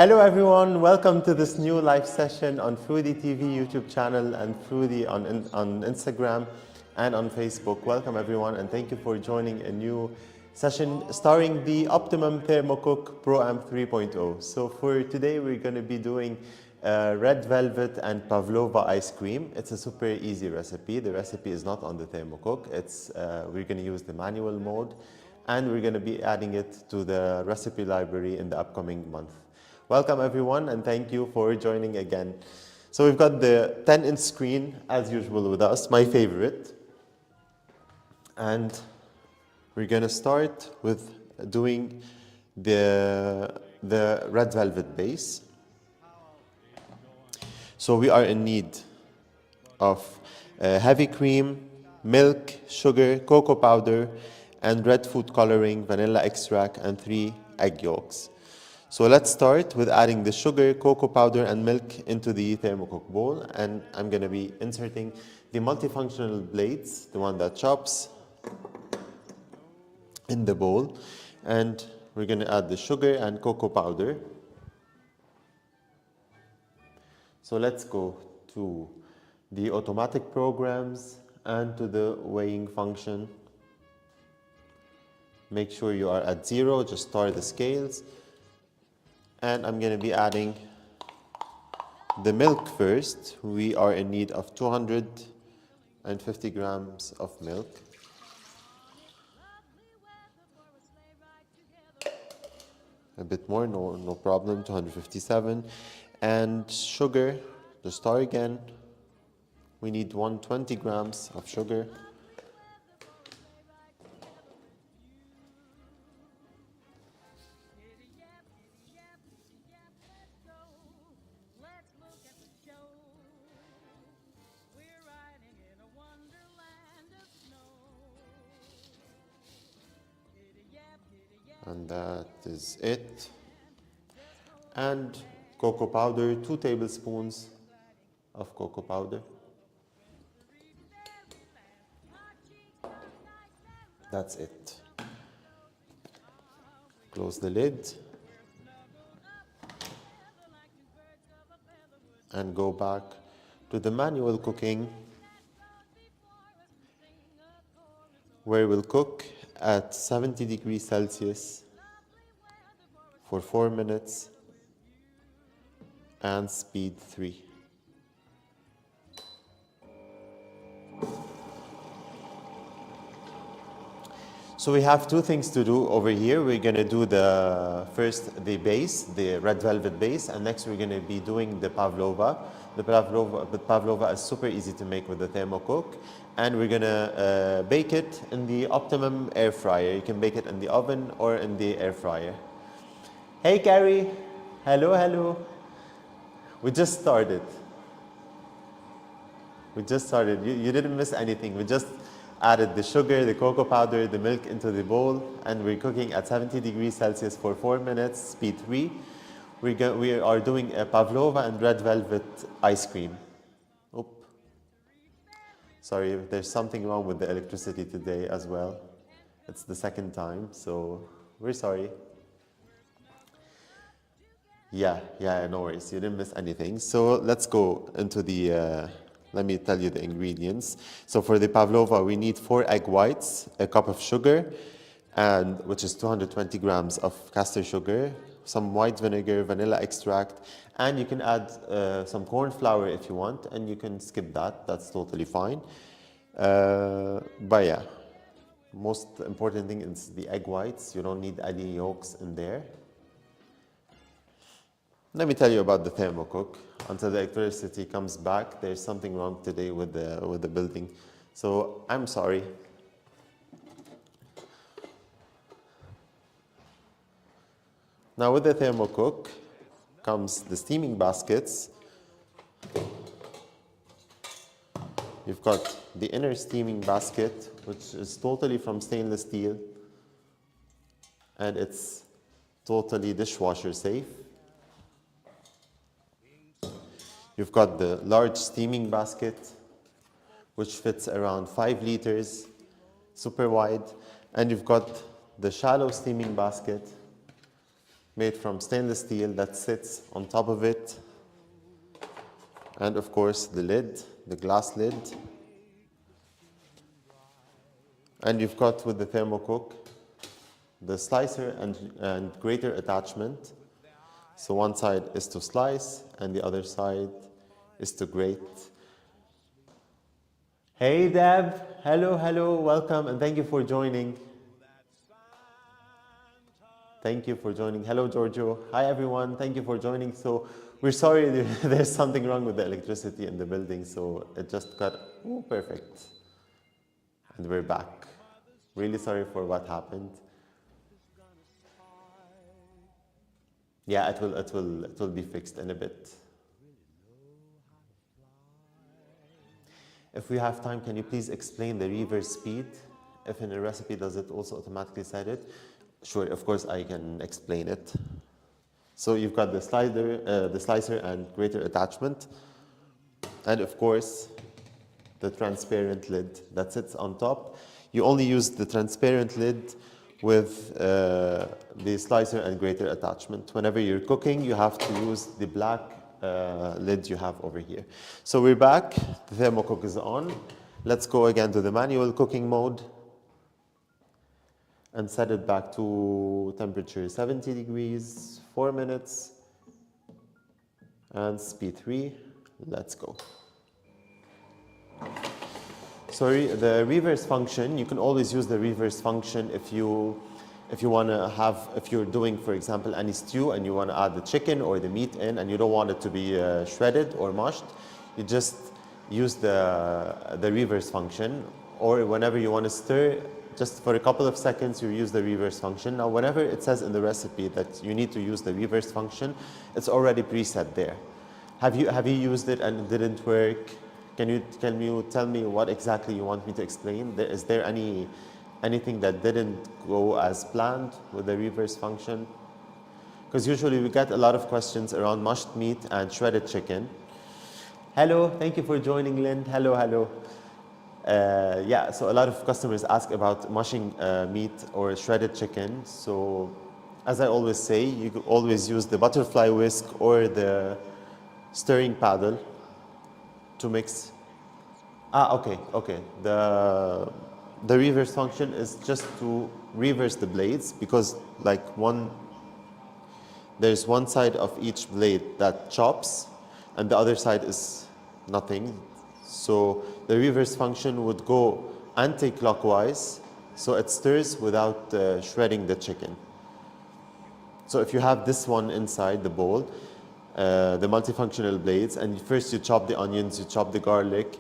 Hello everyone, welcome to this new live session on Froothie TV YouTube channel and Froothie on Instagram and on Facebook. Welcome everyone and thank you for joining a new session starring the Optimum Thermocook Pro M 3.0. So for today we're going to be doing red velvet and Pavlova ice cream. It's a super easy recipe. The recipe is not on the Thermocook. We're going to use the manual mode and we're going to be adding it to the recipe library in the upcoming month. Welcome everyone and thank you for joining again. So we've got the 10-inch screen as usual with us, my favorite. And we're going to start with doing the red velvet base. So we are in need of heavy cream, milk, sugar, cocoa powder, and red food coloring, vanilla extract, and 3 egg yolks. So let's start with adding the sugar, cocoa powder, and milk into the Thermocook bowl. And I'm going to be inserting the multifunctional blades, the one that chops, in the bowl. And we're going to add the sugar and cocoa powder. So let's go to the automatic programs and to the weighing function. Make sure you are at 0, just start the scales. And I'm going to be adding the milk first. We are in need of 250 grams of milk. A bit more, no problem, 257. And sugar, to start again, we need 120 grams of sugar. And that is it. And cocoa powder, 2 tablespoons of cocoa powder. That's it. Close the lid. And go back to the manual cooking, where we'll cook at 70 degrees Celsius for 4 minutes and speed 3. So we have 2 things to do over here. We're going to do first the base, the red velvet base, and next we're going to be doing the Pavlova. The Pavlova is super easy to make with the Thermocook, and we're going to bake it in the Optimum air fryer. You can bake it in the oven or in the air fryer. Hey Carrie, hello. We just started. You didn't miss anything. We just added the sugar, the cocoa powder, the milk into the bowl, and we're cooking at 70 degrees Celsius for 4 minutes, speed 3. We are doing a Pavlova and red velvet ice cream. Oop. Sorry, there's something wrong with the electricity today as well. It's the second time, so we're sorry. Yeah, no worries. You didn't miss anything. So let's go into the, let me tell you the ingredients. So for the Pavlova, we need 4 egg whites, a cup of sugar, which is 220 grams of castor sugar, some white vinegar, vanilla extract, and you can add some corn flour if you want, and you can skip that. That's totally fine. But yeah, most important thing is the egg whites. You don't need any yolks in there. Let me tell you about the Thermocook. Until the electricity comes back, there's something wrong today with the building. So I'm sorry. Now with the Thermocook comes the steaming baskets. You've got the inner steaming basket, which is totally from stainless steel, and it's totally dishwasher safe. You've got the large steaming basket, which fits around 5 liters, super wide. And you've got the shallow steaming basket, made from stainless steel that sits on top of it. And of course the lid, the glass lid. And you've got with the Thermocook the slicer and grater attachment. So one side is to slice and the other side is to grate. Hey Deb, hello, welcome and thank you for joining. Thank you for joining. Hello Giorgio. Hi everyone, thank you for joining. So we're sorry there's something wrong with the electricity in the building, so it just got perfect. And we're back. Really sorry for what happened. Yeah, it will be fixed in a bit. If we have time, can you please explain the reverse speed? If in a recipe, does it also automatically set it? Sure, of course I can explain it. So you've got the slicer and grater attachment, and of course the transparent lid that sits on top. You only use the transparent lid with the slicer and grater attachment. Whenever you're cooking, you have to use the black lid you have over here. So we're back, the Thermocook is on. Let's go again to the manual cooking mode and set it back to temperature 70 degrees, 4 minutes, and speed 3. Let's go. Sorry, the reverse function, you can always use the reverse function if you're doing, for example, any stew and you want to add the chicken or the meat in and you don't want it to be shredded or mushed, you just use the reverse function. Or whenever you want to stir, just for a couple of seconds, you use the reverse function. Now, whenever it says in the recipe that you need to use the reverse function, it's already preset there. Have you used it and it didn't work? Can you tell me what exactly you want me to explain? Is there anything that didn't go as planned with the reverse function? Because usually we get a lot of questions around mushed meat and shredded chicken. Hello, thank you for joining, Lynn. Hello. Yeah, so a lot of customers ask about mushing meat or shredded chicken. So as I always say, you can always use the butterfly whisk or the stirring paddle to mix. Okay. The reverse function is just to reverse the blades, because there's one side of each blade that chops and the other side is nothing. So the reverse function would go anti-clockwise, so it stirs without shredding the chicken. So if you have this one inside the bowl, the multifunctional blades, and first you chop the onions, you chop the garlic,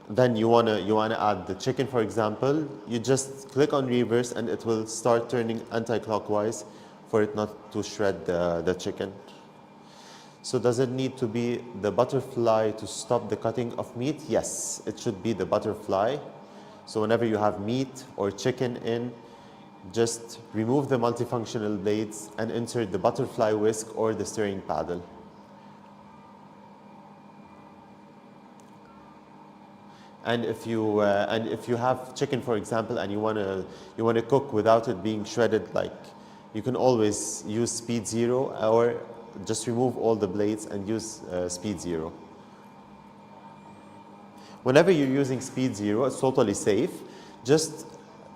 then you wanna add the chicken, for example, you just click on reverse and it will start turning anti-clockwise for it not to shred the chicken. So does it need to be the butterfly to stop the cutting of meat? Yes, it should be the butterfly. So whenever you have meat or chicken in, just remove the multifunctional blades and insert the butterfly whisk or the stirring paddle. And if you have chicken, for example, and you wanna cook without it being shredded, you can always use speed 0 or just remove all the blades and use speed 0. Whenever you're using speed 0, it's totally safe. Just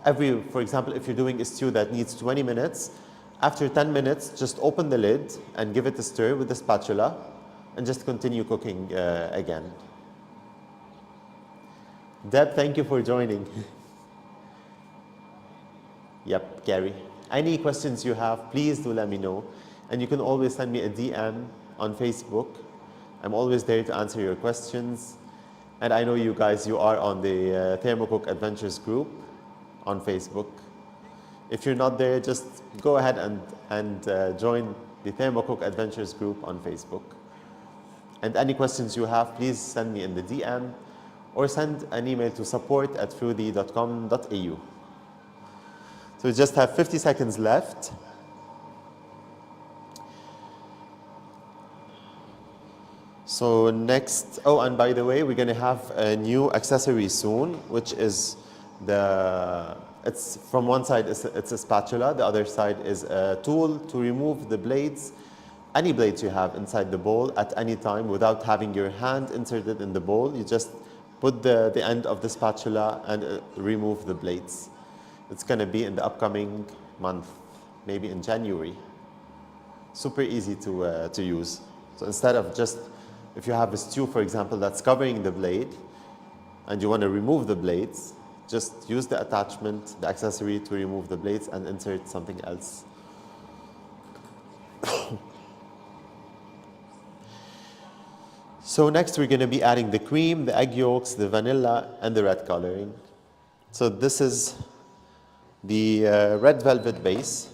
for example, if you're doing a stew that needs 20 minutes, after 10 minutes, just open the lid and give it a stir with the spatula and just continue cooking again. Deb, thank you for joining. Yep, Gary. Any questions you have, please do let me know. And you can always send me a DM on Facebook. I'm always there to answer your questions. And I know you guys, you are on the Thermocook Adventures group on Facebook. If you're not there, just go ahead and join the Thermocook Adventures group on Facebook. And any questions you have, please send me in the DM or send an email to support@froothie.com.au. So we just have 50 seconds left. So next, and by the way, we're going to have a new accessory soon, which is it's from one side it's a spatula, the other side is a tool to remove the blades, any blades you have inside the bowl at any time without having your hand inserted in the bowl. You just put the end of the spatula and remove the blades. It's going to be in the upcoming month, maybe in January. Super easy to use. So instead of just, if you have a stew, for example, that's covering the blade and you want to remove the blades, just use the attachment, the accessory to remove the blades and insert something else. So next we're going to be adding the cream, the egg yolks, the vanilla, and the red coloring. So this is the red velvet base.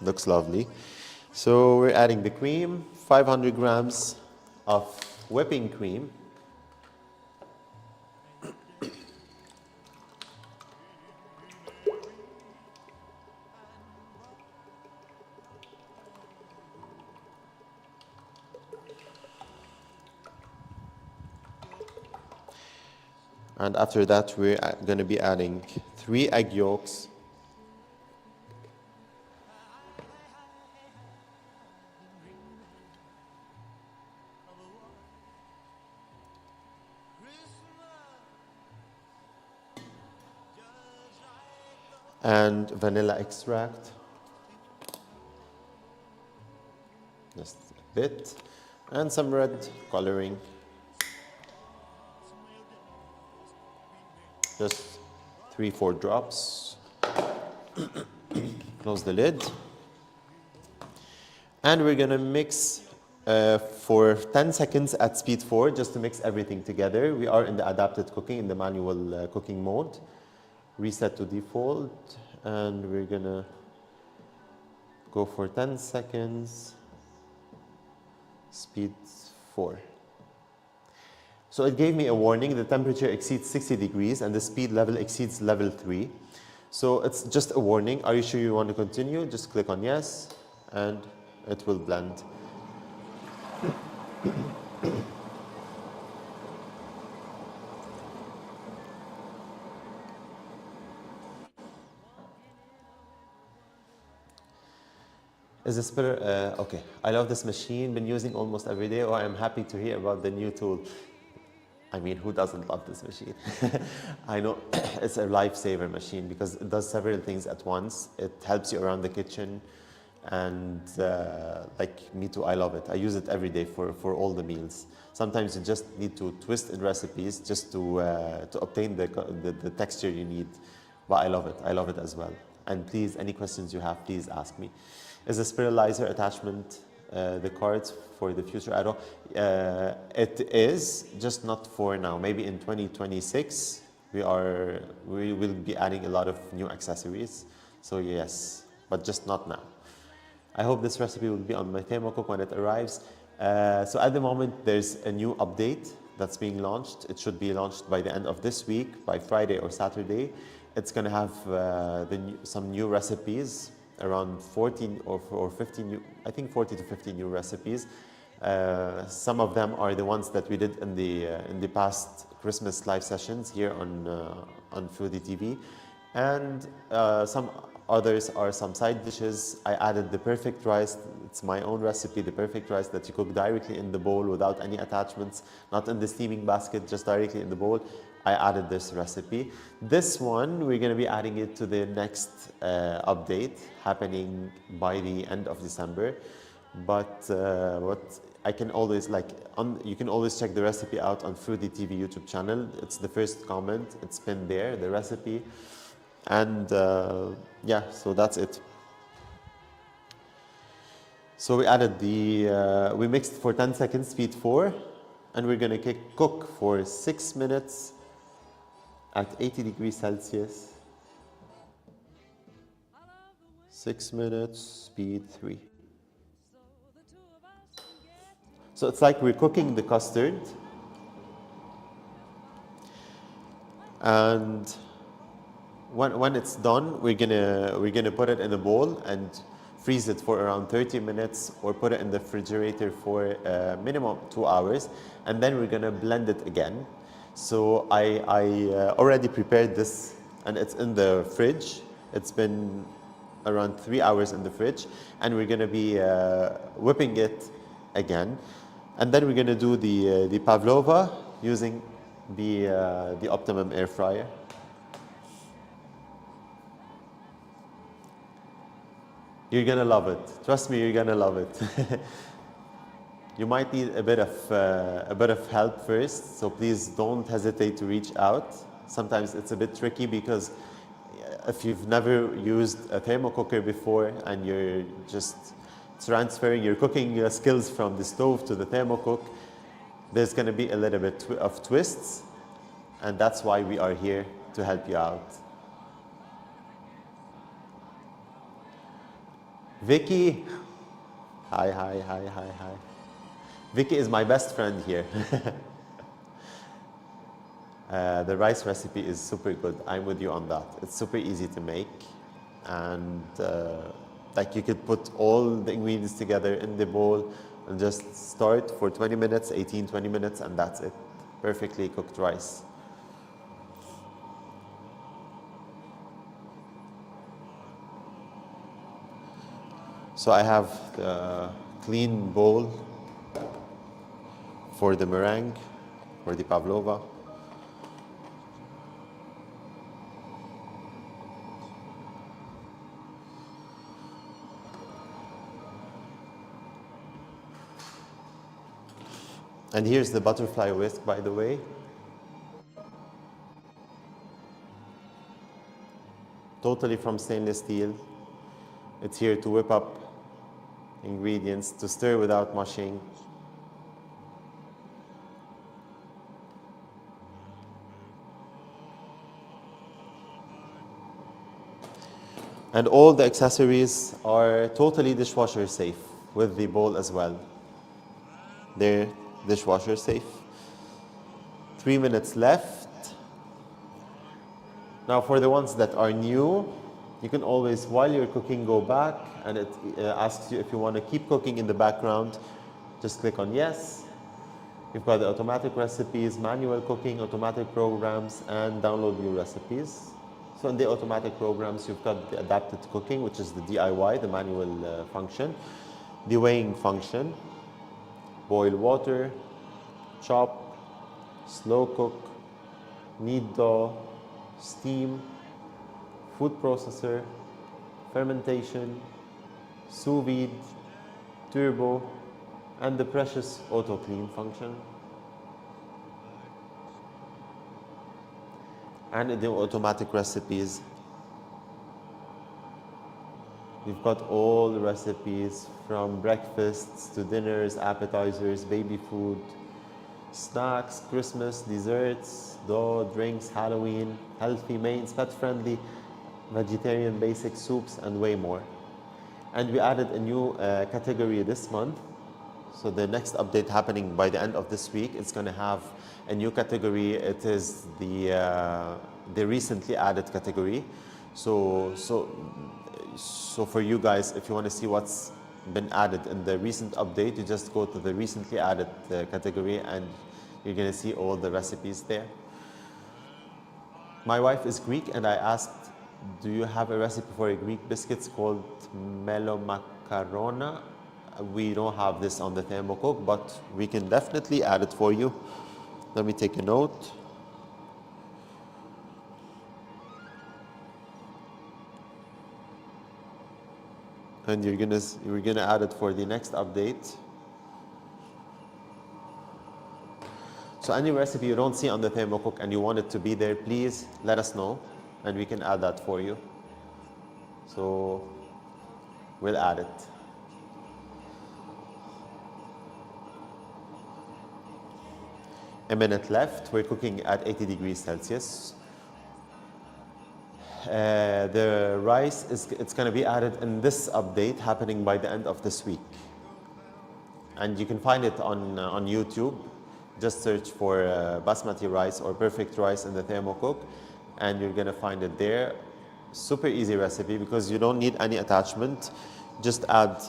Looks lovely. So we're adding the cream, 500 grams of whipping cream. And after that, we're going to be adding 3 egg yolks. And vanilla extract. Just a bit. And some red coloring. Just 3-4 drops. Close the lid. And we're going to mix for 10 seconds at speed 4 just to mix everything together. We are in the adapted cooking, in the manual cooking mode. Reset to default. And we're going to go for 10 seconds. Speed 4. So it gave me a warning, the temperature exceeds 60 degrees and the speed level exceeds level 3. So it's just a warning. Are you sure you want to continue? Just click on yes and it will blend. Is this better? Okay, I love this machine, been using almost every day. Oh, I'm happy to hear about the new tool. I mean, who doesn't love this machine? I know it's a lifesaver machine because it does several things at once. It helps you around the kitchen and like me too, I love it. I use it every day for all the meals. Sometimes you just need to twist in recipes just to obtain the texture you need. But I love it as well. And please, any questions you have, please ask me. Is a spiralizer attachment the cards for the future add-on? It is, just not for now. Maybe in 2026, we will be adding a lot of new accessories. So yes, but just not now. I hope this recipe will be on my Thermocook when it arrives. So at the moment, there's a new update that's being launched. It should be launched by the end of this week, by Friday or Saturday. It's going to have some new recipes, around 14 or 15 new, I think 40 to 50 new recipes. Some of them are the ones that we did in the past Christmas live sessions here on Froothie TV, and some others are some side dishes. I added the perfect rice. It's my own recipe, the perfect rice that you cook directly in the bowl without any attachments, not in the steaming basket, just directly in the bowl. I added this recipe. This one, we're going to be adding it to the next update happening by the end of December. But what I can always you can always check the recipe out on Froothie TV YouTube channel. It's the first comment. It's pinned there, the recipe. And yeah, so that's it. So we added we mixed for 10 seconds, speed 4, and we're going to cook for 6 minutes at 80 degrees Celsius. 6 minutes, speed 3. So it's like we're cooking the custard, and when it's done, we're gonna put it in a bowl, and freeze it for around 30 minutes or put it in the refrigerator for minimum 2 hours, and then we're gonna blend it again. So I already prepared this, and it's in the fridge. It's been around 3 hours in the fridge, and we're gonna be whipping it again. And then we're gonna do the pavlova using the Optimum air fryer. You're gonna love it. Trust me, you're gonna love it. You might need a bit of help first, so please don't hesitate to reach out. Sometimes it's a bit tricky because if you've never used a thermocooker before and you're just transferring your cooking skills from the stove to the thermocook, there's going to be a little bit of twists, and that's why we are here to help you out. Vicky, hi. Vicky is my best friend here. The rice recipe is super good. I'm with you on that. It's super easy to make, and like you could put all the ingredients together in the bowl and just start for 20 minutes, 20 minutes, and that's it. Perfectly cooked rice. So I have the clean bowl for the meringue, for the pavlova. And here's the butterfly whisk, by the way. Totally from stainless steel. It's here to whip up ingredients, to stir without mushing. And all the accessories are totally dishwasher safe with the bowl as well. They're dishwasher safe. 3 minutes left. Now for the ones that are new, you can always, while you're cooking, go back, and it asks you if you want to keep cooking in the background. Just click on yes. You've got the automatic recipes, manual cooking, automatic programs, and download new recipes. So in the automatic programs, you've got the adapted cooking, which is the DIY, the manual function, the weighing function, boil water, chop, slow cook, knead dough, steam, food processor, fermentation, sous vide, turbo, and the precious auto clean function. And in the automatic recipes, we've got all the recipes from breakfasts to dinners, appetizers, baby food, snacks, Christmas, desserts, dough, drinks, Halloween, healthy mains, pet-friendly, vegetarian basic soups, and way more. And we added a new category this month. So the next update happening by the end of this week, it's going to have a new category. It is the recently added category. So for you guys, if you want to see what's been added in the recent update, you just go to the recently added category, and you're going to see all the recipes there. My wife is Greek, and I asked, do you have a recipe for a Greek biscuits called melomakarona? We don't have this on the Thermocook, but we can definitely add it for you. Let me take a note. And you're gonna add it for the next update. So any recipe you don't see on the Thermocook and you want it to be there, please let us know, and we can add that for you. So we'll add it. A minute left. We're cooking at 80 degrees Celsius. The rice it's going to be added in this update happening by the end of this week, and you can find it on YouTube. Just search for basmati rice or perfect rice in the Thermocook, and you're going to find it there. Super easy recipe because you don't need any attachment. just add,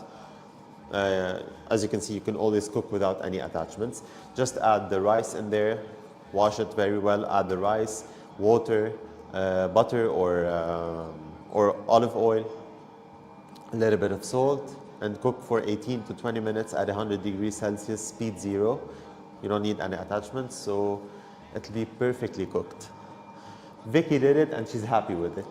as you can see, you can always cook without any attachments. Just add the rice in there, wash it very well, add the rice, water, butter or olive oil, a little bit of salt, and cook for 18 to 20 minutes at 100 degrees Celsius, speed 0. You don't need any attachments, so it'll be perfectly cooked. Vicky did it and she's happy with it.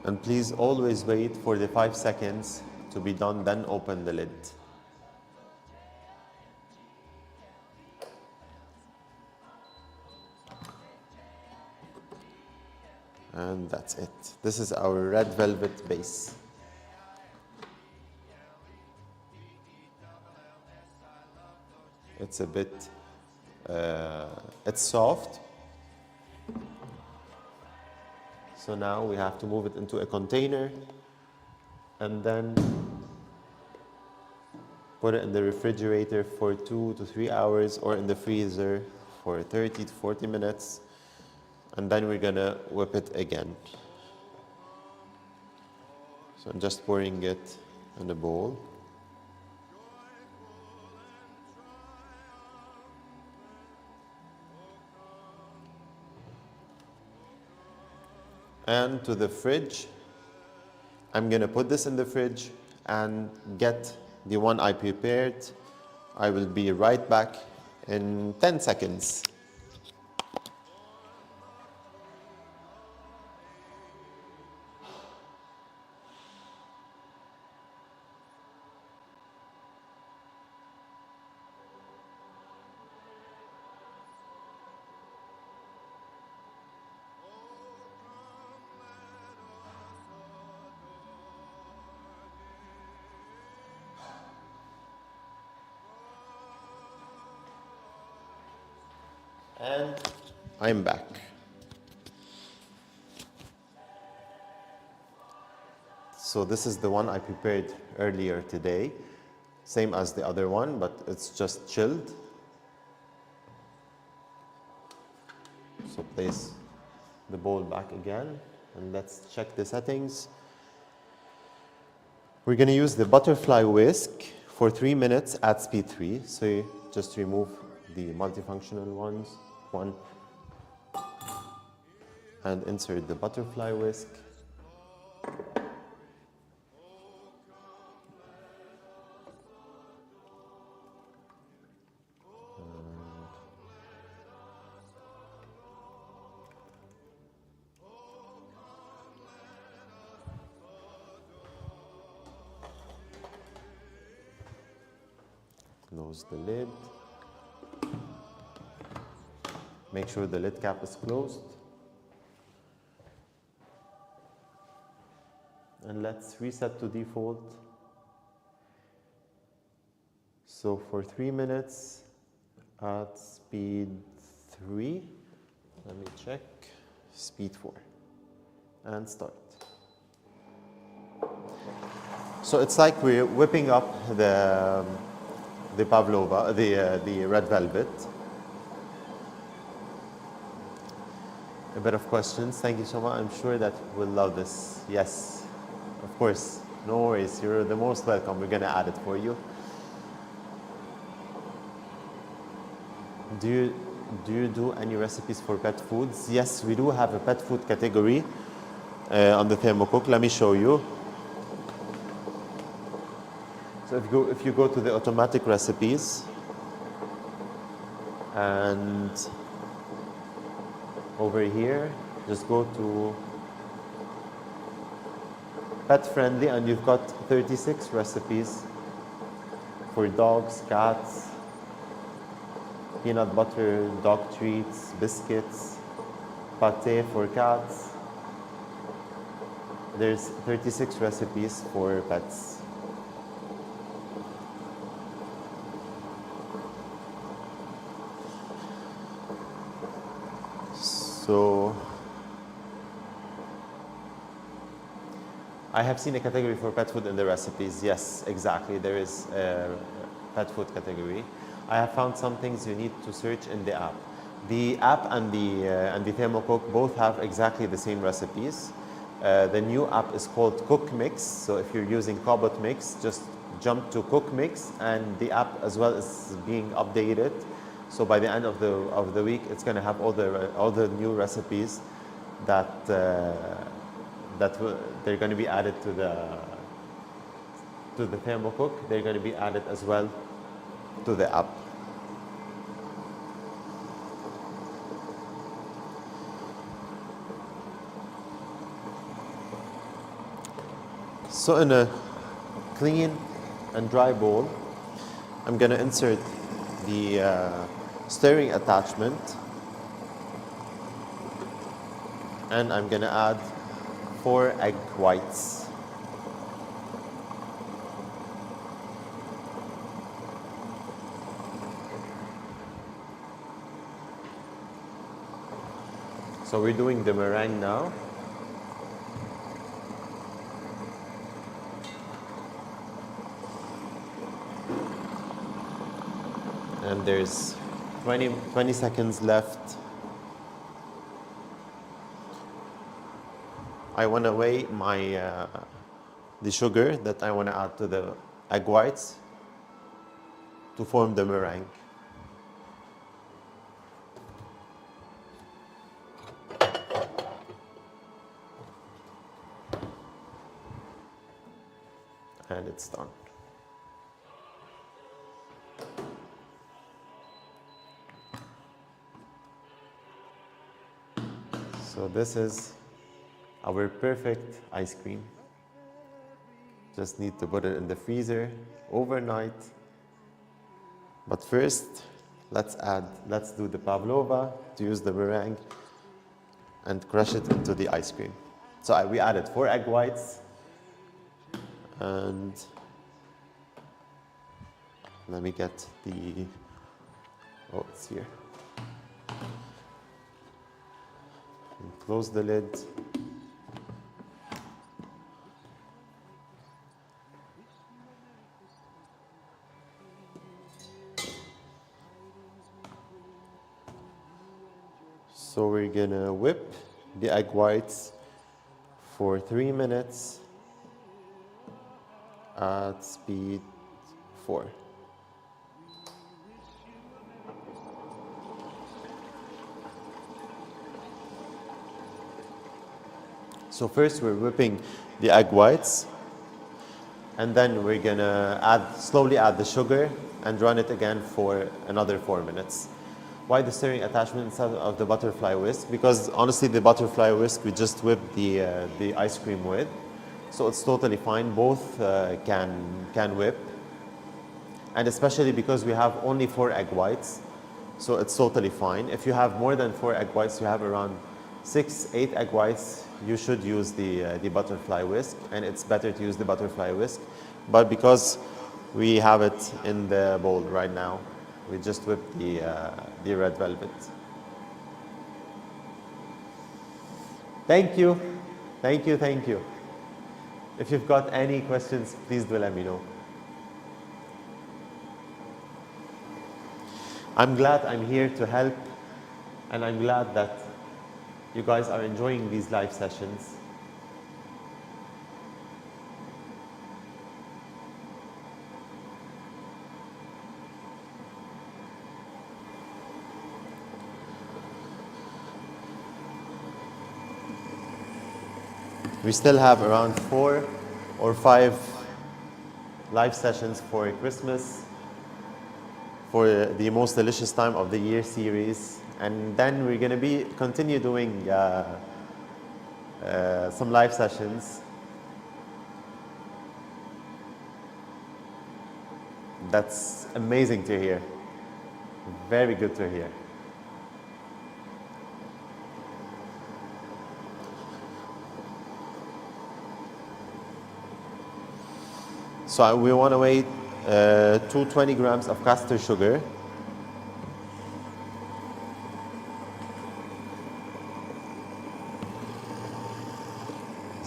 And please always wait for the 5 seconds to be done, then open the lid. And that's it. This is our red velvet base. It's a bit, it's soft. So now we have to move it into a container and then put it in the refrigerator for 2 to 3 hours or in the freezer for 30 to 40 minutes. And then we're gonna whip it again. So I'm just pouring it in a bowl. And to the fridge. I'm gonna put this in the fridge and get the one I prepared. I will be right back in 10 seconds. And I'm back. So this is the one I prepared earlier today. Same as the other one, but it's just chilled. So place the bowl back again and let's check the settings. We're going to use the butterfly whisk for 3 minutes at speed 3. So you just remove the multifunctional one and insert the butterfly whisk. Close the lid. Make sure the lid cap is closed. And let's reset to default. So for 3 minutes at speed 3, let me check, speed 4, and start. So it's like we're whipping up the pavlova, the red velvet. A bit of questions. Thank you so much. I'm sure that we'll love this. Yes, of course. No worries. You're the most welcome. We're going to add it for you. Do you do any recipes for pet foods? Yes, we do have a pet food category on the Thermocook. Let me show you. So if you go to the automatic recipes and over here, just go to pet friendly and you've got 36 recipes for dogs, cats, peanut butter, dog treats, biscuits, pate for cats. There's 36 recipes for pets. So I have seen a category for pet food in the recipes. Yes, exactly. There is a pet food category. I have found some things you need to search in the app. The app and the Thermocook both have exactly the same recipes. The new app is called Cook Mix. So if you're using Cobot Mix, just jump to Cook Mix, and the app as well is being updated. So by the end of the week, it's going to have all the new recipes that they're going to be added to the Thermocook. They're going to be added as well to the app. So in a clean and dry bowl, I'm going to insert the stirring attachment, and I'm going to add 4 egg whites. So we're doing the meringue now. And there's 20 seconds left. I want to weigh the sugar that I want to add to the egg whites to form the meringue. And it's done. So this is our perfect ice cream. Just need to put it in the freezer overnight. But first, let's do the pavlova to use the meringue and crush it into the ice cream. So we added 4 egg whites, and let me get it's here. And close the lid. So we're gonna whip the egg whites for 3 minutes at speed 4. So first we're whipping the egg whites, and then we're gonna slowly add the sugar and run it again for another 4 minutes. Why the stirring attachment instead of the butterfly whisk? Because honestly, the butterfly whisk we just whip the ice cream with, so it's totally fine. Both can whip, and especially because we have only 4 egg whites, so it's totally fine. If you have more than 4 egg whites, you have around 6-8 egg whites, you should use the butterfly whisk, and it's better to use the butterfly whisk. But because we have it in the bowl right now, we just whip the red velvet. Thank you, thank you, thank you. If you've got any questions, please do let me know. I'm glad I'm here to help, and I'm glad that you guys are enjoying these live sessions. We still have around 4 or 5 live sessions for Christmas, for the most delicious time of the year series, and then we're going to continue doing some live sessions. That's amazing to hear. Very good to hear. So we want to weigh 220 grams of caster sugar.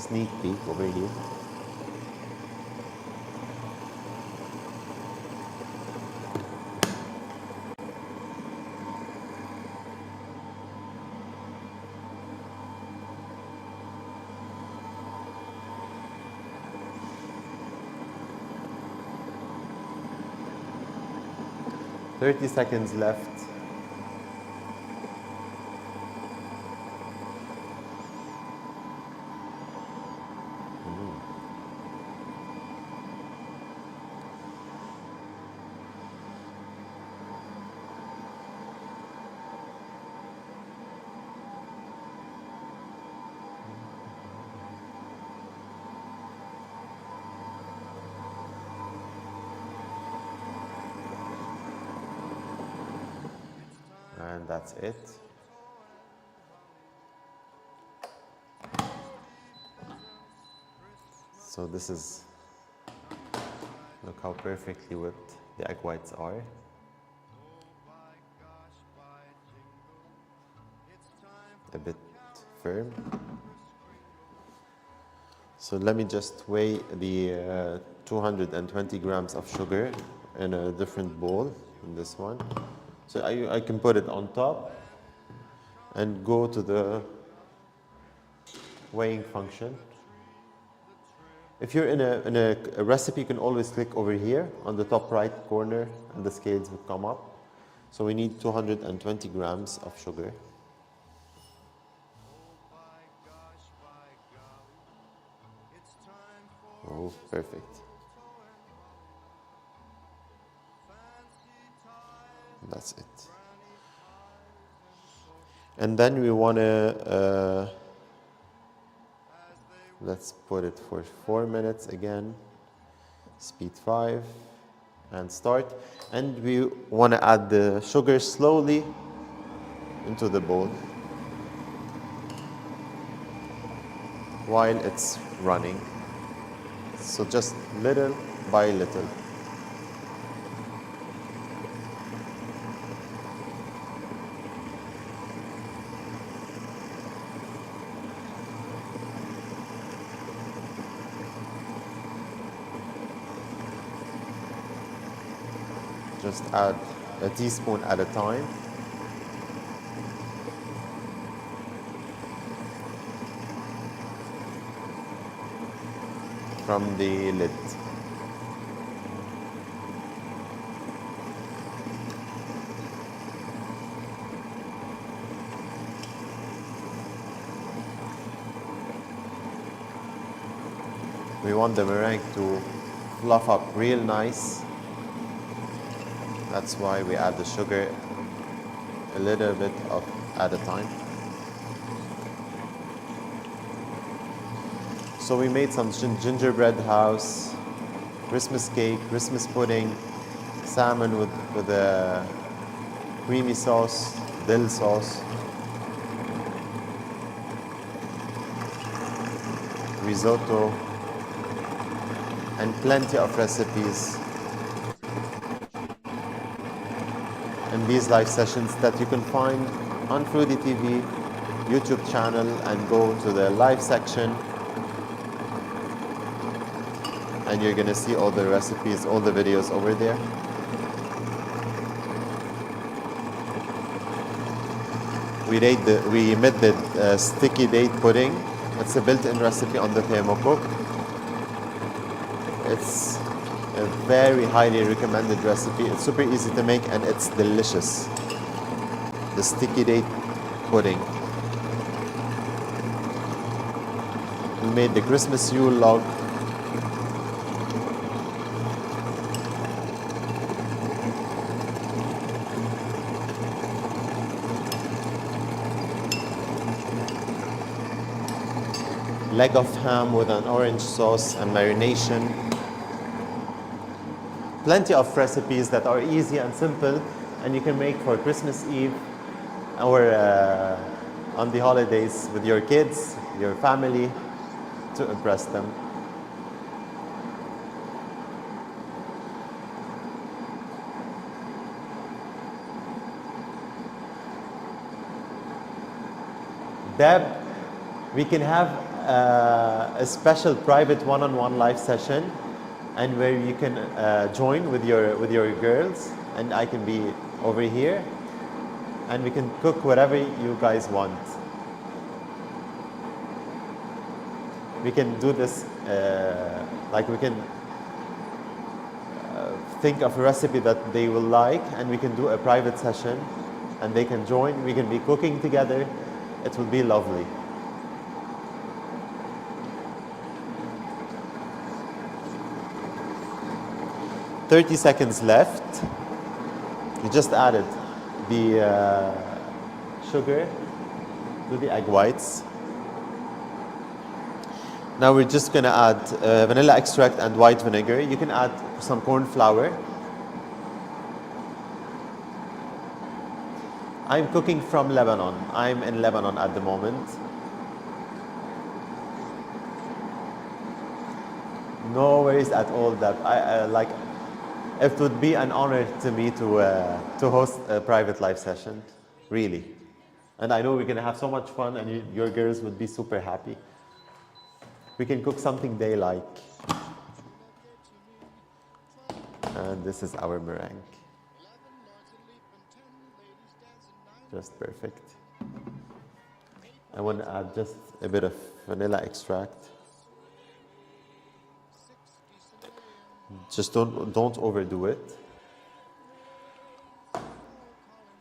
sneak peek over here. Thirty seconds left. And that's it. So this is, look how perfectly whipped the egg whites are. A bit firm. So let me just weigh the 220 grams of sugar in a different bowl, in this one. So I can put it on top and go to the weighing function. If you're in a recipe, you can always click over here on the top right corner and the scales will come up. So we need 220 grams of sugar. Oh, perfect. That's it. And then we want to, let's put it for 4 minutes again, speed 5, and start. And we want to add the sugar slowly into the bowl while it's running. So just little by little. Just add a teaspoon at a time. From the lid. We want the meringue to fluff up real nice. That's why we add the sugar a little bit at a time. So we made some gingerbread house, Christmas cake, Christmas pudding, salmon with a creamy sauce, dill sauce, risotto, and plenty of recipes in these live sessions that you can find on Froothie TV YouTube channel, and go to the live section. And you're gonna see all the recipes, all the videos over there. We made the sticky date pudding. It's a built-in recipe on the Thermocook. It's a very highly recommended recipe. It's super easy to make and it's delicious. The sticky date pudding. We made the Christmas Yule log. Leg of ham with an orange sauce and marination. Plenty of recipes that are easy and simple and you can make for Christmas Eve or on the holidays with your kids, your family, to impress them. Deb, we can have a special private one-on-one live session, and where you can join with your girls, and I can be over here, and we can cook whatever you guys want. We can do this, like we can think of a recipe that they will like, and we can do a private session, and they can join. We can be cooking together. It will be lovely. "30 seconds left." You just added the sugar to the egg whites. Now we're just going to add vanilla extract and white vinegar. You can add some corn flour. I'm cooking from Lebanon. I'm in Lebanon at the moment. No worries at all. That I like. It would be an honor to me to host a private live session, really. And I know we're gonna have so much fun, and your girls would be super happy. We can cook something they like. And this is our meringue. Just perfect. I want to add just a bit of vanilla extract. Just don't overdo it.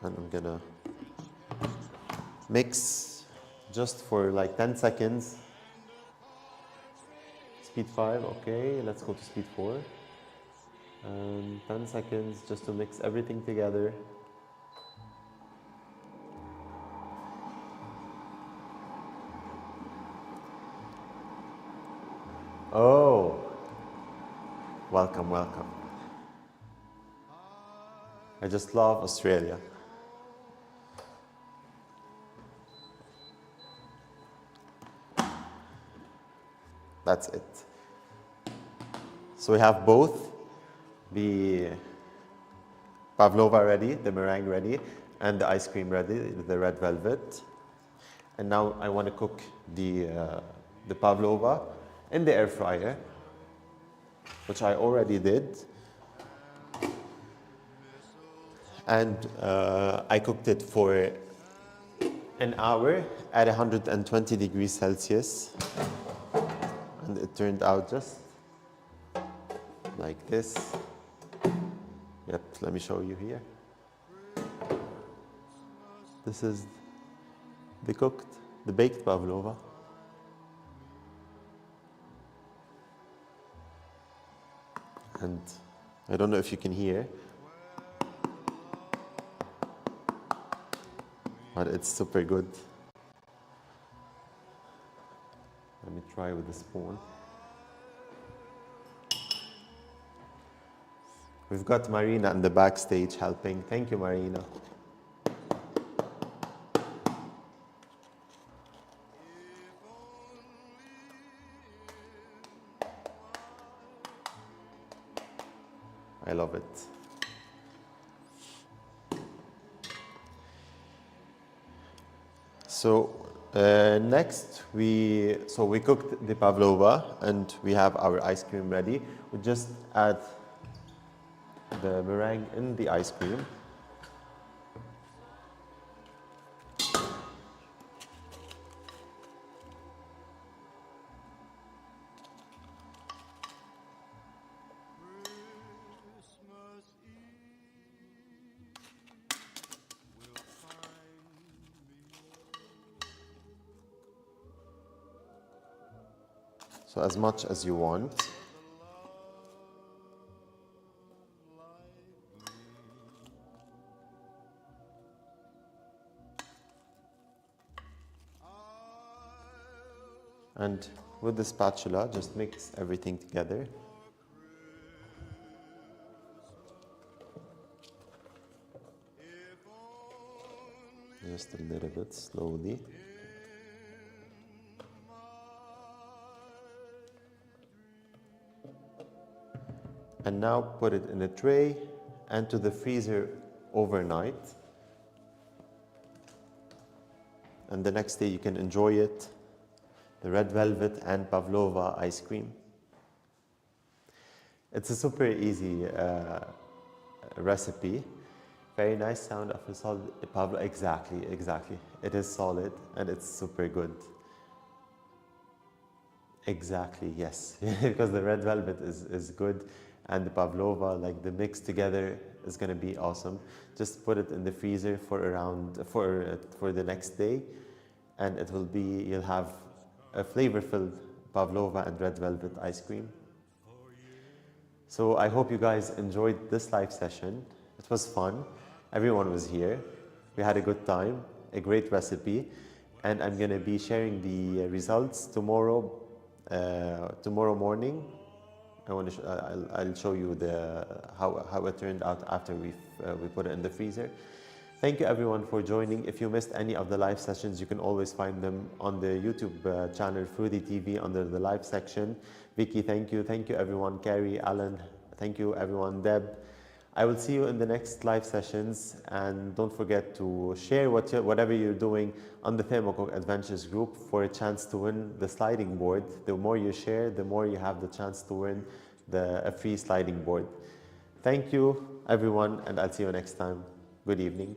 And I'm gonna mix just for like 10 seconds. Speed 5, okay, let's go to speed 4. And 10 seconds just to mix everything together. Oh, welcome, welcome. I just love Australia. That's it. So we have both the pavlova ready, the meringue ready, and the ice cream ready, the red velvet. And now I want to cook the pavlova in the air fryer, which I already did. And I cooked it for an hour at 120 degrees Celsius. And it turned out just like this. Yep, let me show you here. This is the baked pavlova. And I don't know if you can hear, but it's super good. Let me try with the spoon. We've got Marina in the backstage helping. Thank you, Marina. I love it. So next we cooked the pavlova and we have our ice cream ready. We just add the meringue in the ice cream. So as much as you want. And with the spatula, just mix everything together. Just a little bit slowly. And now put it in a tray and to the freezer overnight. And the next day you can enjoy it the red velvet and pavlova ice cream. It's a super easy recipe. Very nice sound of a solid pavlova. Exactly. It is solid and it's super good. Exactly, yes. Because the red velvet is good and the pavlova, like the mix together, is gonna be awesome. Just put it in the freezer for the next day, and it will be, you'll have a flavor-filled pavlova and red velvet ice cream. So I hope you guys enjoyed this live session. It was fun. Everyone was here. We had a good time, a great recipe, and I'm gonna be sharing the results tomorrow morning. I'll show you how it turned out after we put it in the freezer. Thank you everyone for joining. If you missed any of the live sessions, you can always find them on the YouTube channel Froothie TV under the live section. Vicky, thank you. Thank you everyone. Carrie, Alan, thank you everyone. Deb, I will see you in the next live sessions, and don't forget to share whatever you're doing on the Thermocook Adventures group for a chance to win the sliding board. The more you share, the more you have the chance to win a free sliding board. Thank you everyone, and I'll see you next time. Good evening.